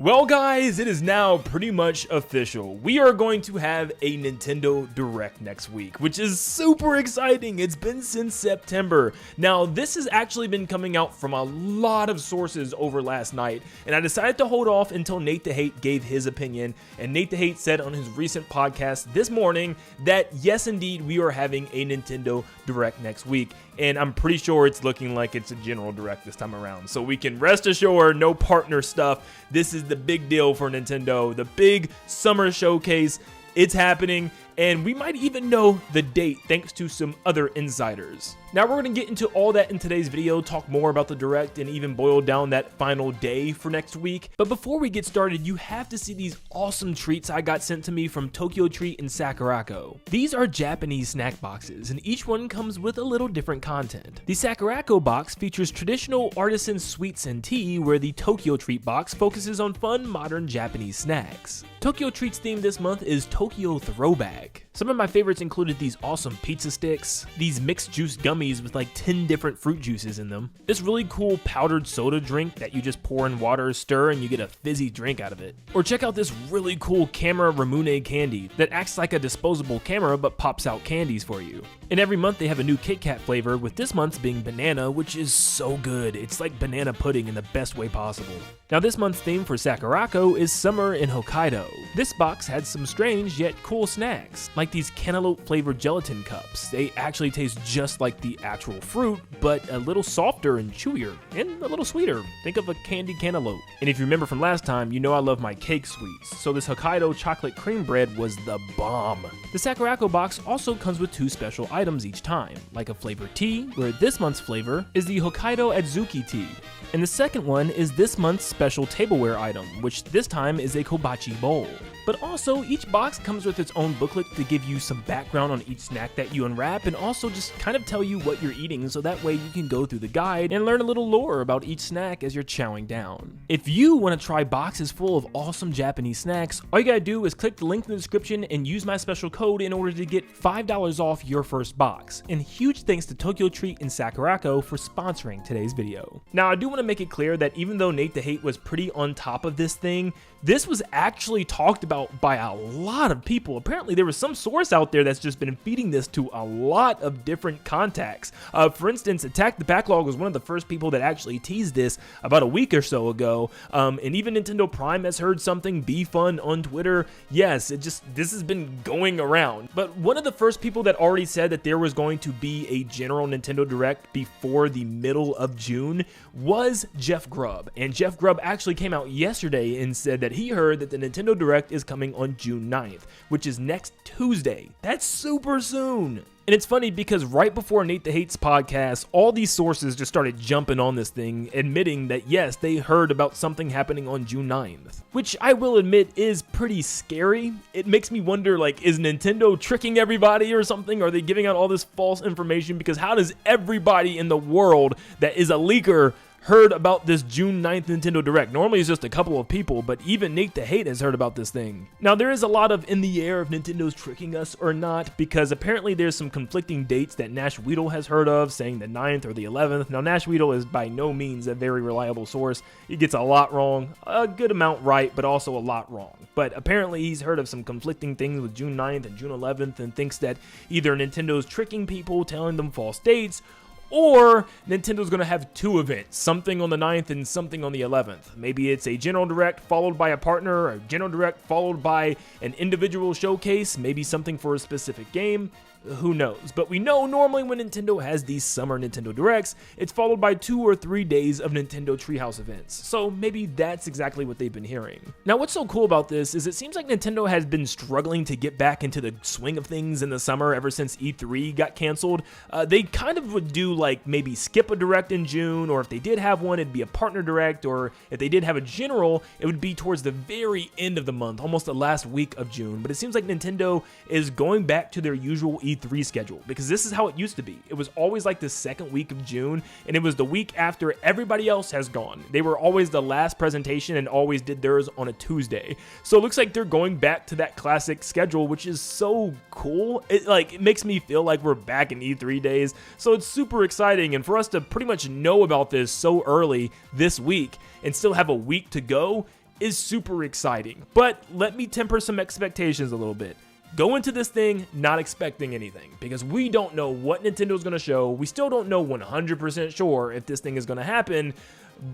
Well guys, it is now pretty much official. We are going to have a Nintendo Direct next week, which is super exciting. It's been since September. Now, this has actually been coming out from a lot of sources over last night, and I decided to hold off until Nin10doland gave his opinion, and Nin10doland said on his recent podcast this morning that yes indeed, we are having a Nintendo Direct next week, and I'm pretty sure it's looking like it's a general Direct this time around. So we can rest assured, no partner stuff. This is the big deal for Nintendo, the big summer showcase. It's happening, and we might even know the date thanks to some other insiders. Now we're going to get into all that in today's video, talk more about the Direct, and even boil down that final day for next week. But before we get started, you have to see these awesome treats I got sent to me from Tokyo Treat and Sakurako. These are Japanese snack boxes, and each one comes with a little different content. The Sakurako box features traditional artisan sweets and tea, where the Tokyo Treat box focuses on fun, modern Japanese snacks. Tokyo Treat's theme this month is Tokyo Throwback. Some of my favorites included these awesome pizza sticks, these mixed juice gummies with like 10 different fruit juices in them, this really cool powdered soda drink that you just pour in water, stir, and you get a fizzy drink out of it. Or check out this really cool camera Ramune candy that acts like a disposable camera but pops out candies for you. And every month they have a new Kit Kat flavor, with this month's being banana, which is so good. It's like banana pudding in the best way possible. Now this month's theme for Sakurako is summer in Hokkaido. This box had some strange yet cool snacks, like these cantaloupe flavored gelatin cups. They actually taste just like the actual fruit, but a little softer and chewier, and a little sweeter. Think of a candied cantaloupe. And if you remember from last time, you know I love my cake sweets, so this Hokkaido chocolate cream bread was the bomb. The Sakurako box also comes with two special items each time, like a flavored tea, where this month's flavor is the Hokkaido Adzuki tea. And the second one is this month's special tableware item, which this time is a kobachi bowl. But also, each box comes with its own booklet to give you some background on each snack that you unwrap, and also just kind of tell you what you're eating, so that way you can go through the guide and learn a little lore about each snack as you're chowing down. If you want to try boxes full of awesome Japanese snacks, all you gotta do is click the link in the description and use my special code in order to get $5 off your first box. And huge thanks to Tokyo Treat and Sakurako for sponsoring today's video. Now I do want to make it clear that even though Nin10doland was pretty on top of this thing, this was actually talked about by a lot of people. Apparently there was some source out there that's just been feeding this to a lot of different contacts. For instance, Attack the Backlog was one of the first people that actually teased this about a week or so ago. And even Nintendo Prime has heard something. Be Fun on Twitter. Yes, this has been going around. But one of the first people that already said that there was going to be a general Nintendo Direct before the middle of June was Jeff Grubb. And Jeff Grubb actually came out yesterday and said that he heard that the Nintendo Direct is coming on June 9th, which is next Tuesday. That's super soon. And it's funny because right before Nin10doland's podcast, all these sources just started jumping on this thing, admitting that yes, they heard about something happening on June 9th, which I will admit is pretty scary. It makes me wonder, like, is Nintendo tricking everybody or something? Are they giving out all this false information? Because how does everybody in the world that is a leaker heard about this June 9th Nintendo Direct? Normally it's just a couple of people, but even Nin10doland has heard about this thing. Now there is a lot of in the air if Nintendo's tricking us or not, because apparently there's some conflicting dates that Nash Weedle has heard of, saying the 9th or the 11th. Now Nash Weedle is by no means a very reliable source. He gets a lot wrong, a good amount right, but also a lot wrong. But apparently he's heard of some conflicting things with June 9th and June 11th, and thinks that either Nintendo's tricking people, telling them false dates, or Nintendo's going to have two events, something on the 9th and something on the 11th. Maybe it's a general direct followed by a partner, or a general direct followed by an individual showcase, maybe something for a specific game. Who knows? But we know normally when Nintendo has these summer Nintendo Directs, it's followed by 2 or 3 days of Nintendo Treehouse events. So maybe that's exactly what they've been hearing. Now what's so cool about this is it seems like Nintendo has been struggling to get back into the swing of things in the summer ever since E3 got canceled. They kind of would do like maybe skip a Direct in June, or if they did have one, it'd be a partner Direct, or if they did have a general, it would be towards the very end of the month, almost the last week of June. But it seems like Nintendo is going back to their usual E3 schedule, because this is how it used to be. It was always like the second week of June, and it was the week after everybody else has gone. They were always the last presentation and always did theirs on a Tuesday. So it looks like they're going back to that classic schedule, which is so cool. It makes me feel like we're back in E3 days. So it's super exciting, and for us to pretty much know about this so early this week and still have a week to go, is super exciting. But let me temper some expectations a little bit. Go into this thing not expecting anything, because we don't know what Nintendo's going to show. We still don't know 100% sure if this thing is going to happen,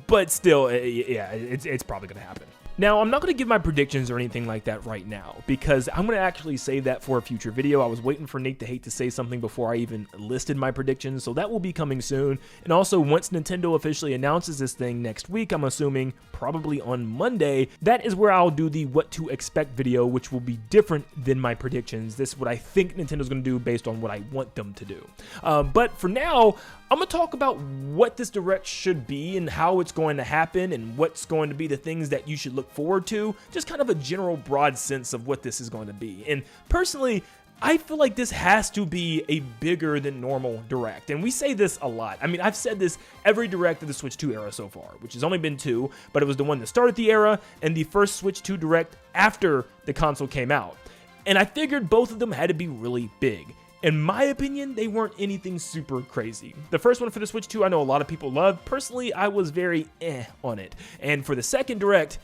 but still, yeah, it's probably going to happen. Now, I'm not going to give my predictions or anything like that right now, because I'm going to actually save that for a future video. I was waiting for Nate the Hate to say something before I even listed my predictions, so that will be coming soon. And also, once Nintendo officially announces this thing next week, I'm assuming probably on Monday, that is where I'll do the what to expect video, which will be different than my predictions. This is what I think Nintendo's going to do based on what I want them to do. But for now, I'm going to talk about what this Direct should be and how it's going to happen and what's going to be the things that you should look forward to. Just kind of a general broad sense of what this is going to be. And personally, I feel like this has to be a bigger than normal Direct. And we say this a lot. I mean, I've said this every Direct of the Switch 2 era so far, which has only been 2, but it was the one that started the era and the first Switch 2 Direct after the console came out. And I figured both of them had to be really big. In my opinion, they weren't anything super crazy. The first one for the Switch 2, I know a lot of people loved. Personally, I was very on it. And for the second Direct,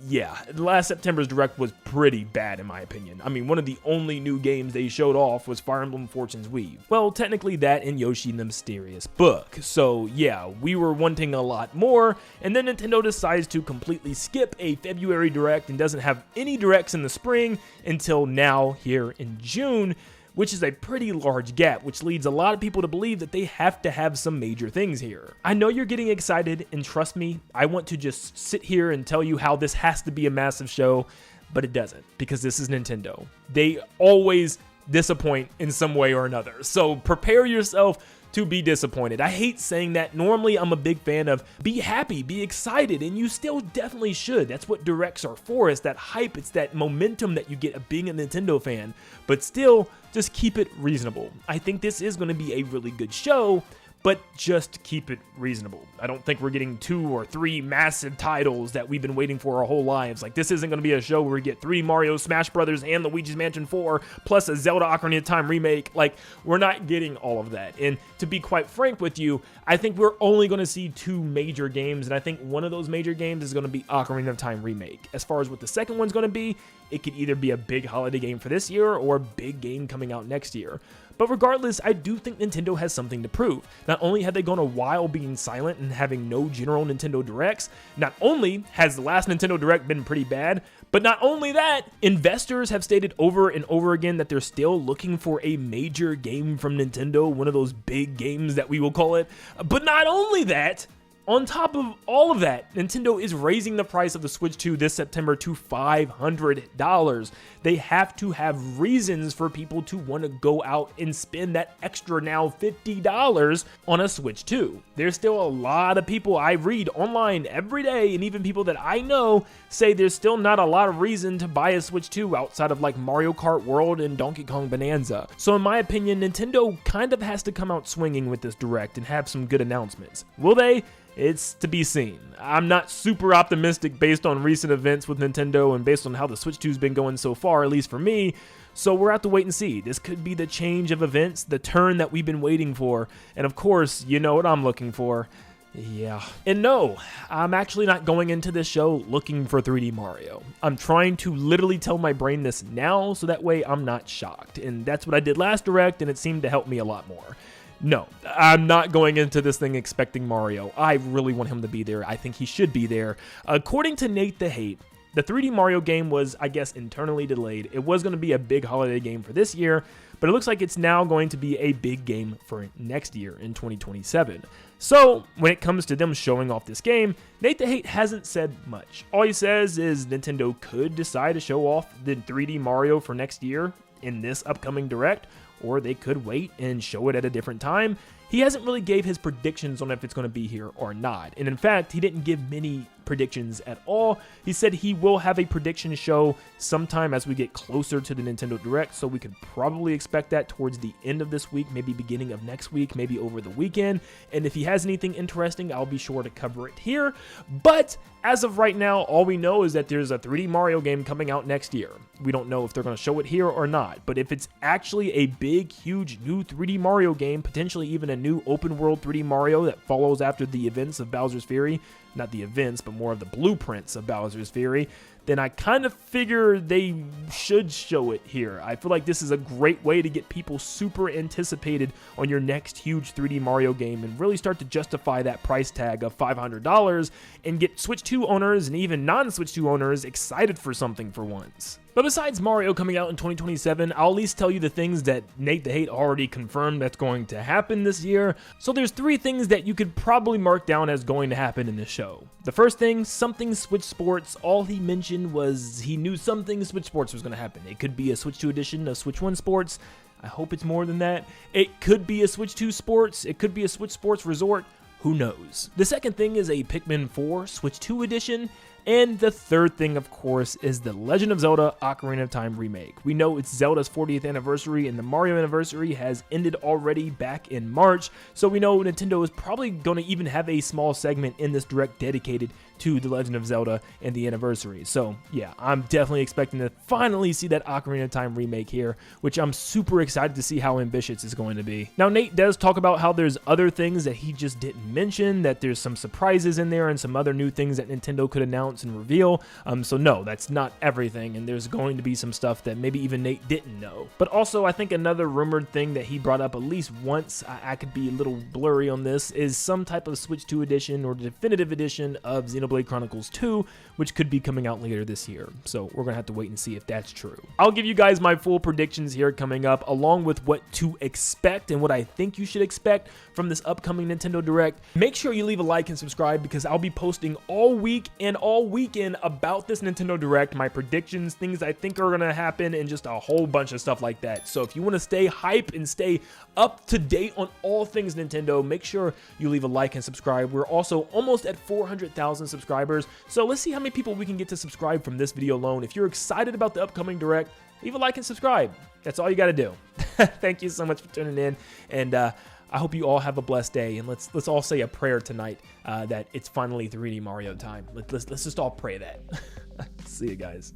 yeah, last September's Direct was pretty bad in my opinion. I mean, one of the only new games they showed off was Fire Emblem Fortune's Weave. Well, technically that and Yoshi and the Mysterious Book. So yeah, we were wanting a lot more, and then Nintendo decides to completely skip a February Direct and doesn't have any Directs in the spring until now here in June, which is a pretty large gap, which leads a lot of people to believe that they have to have some major things here. I know you're getting excited, and trust me, I want to just sit here and tell you how this has to be a massive show, but it doesn't, because this is Nintendo. They always disappoint in some way or another, so prepare yourself to be disappointed. I hate saying that. Normally, I'm a big fan of be happy, be excited, and you still definitely should. That's what Directs are for. It's that hype, it's that momentum that you get of being a Nintendo fan, but still, just keep it reasonable. I think this is going to be a really good show, but just keep it reasonable. I don't think we're getting 2 or 3 massive titles that we've been waiting for our whole lives. Like, this isn't going to be a show where we get 3 Mario Smash Brothers and Luigi's Mansion 4 plus a Zelda Ocarina of Time remake. Like, we're not getting all of that. And to be quite frank with you, I think we're only going to see 2 major games, and I think one of those major games is going to be Ocarina of Time remake. As far as what the second one's going to be, it could either be a big holiday game for this year or a big game coming out next year. But regardless, I do think Nintendo has something to prove. Not only have they gone a while being silent and having no general Nintendo Directs, not only has the last Nintendo Direct been pretty bad, but not only that, investors have stated over and over again that they're still looking for a major game from Nintendo, one of those big games that we will call it. But not only that, on top of all of that, Nintendo is raising the price of the Switch 2 this September to $500. They have to have reasons for people to want to go out and spend that extra now $50 on a Switch 2. There's still a lot of people I read online every day, and even people that I know say there's still not a lot of reason to buy a Switch 2 outside of like Mario Kart World and Donkey Kong Bonanza. So in my opinion, Nintendo kind of has to come out swinging with this Direct and have some good announcements. Will they? It's to be seen. I'm not super optimistic based on recent events with Nintendo and based on how the Switch 2's been going so far, at least for me, so we'll have to wait and see. This could be the change of events, the turn that we've been waiting for, and of course, you know what I'm looking for. Yeah. And no, I'm actually not going into this show looking for 3D Mario. I'm trying to literally tell my brain this now, so that way I'm not shocked, and that's what I did last Direct, and it seemed to help me a lot more. No, I'm not going into this thing expecting Mario. I really want him to be there. I think he should be there. According to Nate the Hate, the 3D Mario game was, I guess, internally delayed. It was going to be a big holiday game for this year, but it looks like it's now going to be a big game for next year in 2027. So, when it comes to them showing off this game, Nate the Hate hasn't said much. All he says is Nintendo could decide to show off the 3D Mario for next year in this upcoming Direct, or they could wait and show it at a different time. He hasn't really gave his predictions on if it's going to be here or not. And in fact, he didn't give many predictions at all. He said he will have a prediction show sometime as we get closer to the Nintendo Direct, so we could probably expect that towards the end of this week, maybe beginning of next week, maybe over the weekend. And if he has anything interesting, I'll be sure to cover it here. But as of right now, all we know is that there's a 3D Mario game coming out next year. We don't know if they're going to show it here or not, but if it's actually a big, huge new 3D Mario game, potentially even a new open world 3D Mario that follows after the events of Bowser's Fury, not the events, but more of the blueprints of Bowser's Fury, then I kind of figure they should show it here. I feel like this is a great way to get people super anticipated on your next huge 3D Mario game and really start to justify that price tag of $500 and get Switch 2 owners and even non-Switch 2 owners excited for something for once. But besides Mario coming out in 2027, I'll at least tell you the things that Nate the Hate already confirmed that's going to happen this year. So there's 3 things that you could probably mark down as going to happen in this show. The first thing, something Switch Sports. All he mentioned was he knew something Switch Sports was going to happen. It could be a Switch 2 edition of Switch 1 Sports. I hope it's more than that. It could be a Switch 2 Sports. It could be a Switch Sports Resort. Who knows? The second thing is a Pikmin 4 Switch 2 edition. And the third thing, of course, is the Legend of Zelda Ocarina of Time remake. We know it's Zelda's 40th anniversary and the Mario anniversary has ended already back in March, so we know Nintendo is probably going to even have a small segment in this direct dedicated to The Legend of Zelda and the anniversary. So yeah, I'm definitely expecting to finally see that Ocarina of Time remake here, which I'm super excited to see how ambitious it's going to be. Now, Nate does talk about how there's other things that he just didn't mention, that there's some surprises in there and some other new things that Nintendo could announce and reveal. So no, that's not everything, and there's going to be some stuff that maybe even Nate didn't know. But also, I think another rumored thing that he brought up at least once, I could be a little blurry on this, is some type of Switch 2 edition or definitive edition of Xenoblade Chronicles 2, which could be coming out later this year. So we're gonna have to wait and see if that's true. I'll give you guys my full predictions here coming up, along with what to expect and what I think you should expect from this upcoming Nintendo Direct. Make sure you leave a like and subscribe, because I'll be posting all week and all weekend about this Nintendo Direct, my predictions, things I think are gonna happen, and just a whole bunch of stuff like that. So if you want to stay hype and stay up to date on all things Nintendo, make sure you leave a like and subscribe. We're also almost at 400,000 subscribers, so let's see how many people we can get to subscribe from this video alone. If you're excited about the upcoming Direct, leave a like and subscribe. That's all you got to do. Thank you so much for tuning in, and I hope you all have a blessed day, and let's all say a prayer tonight that it's finally 3D Mario time. Let's just all pray that. See you guys.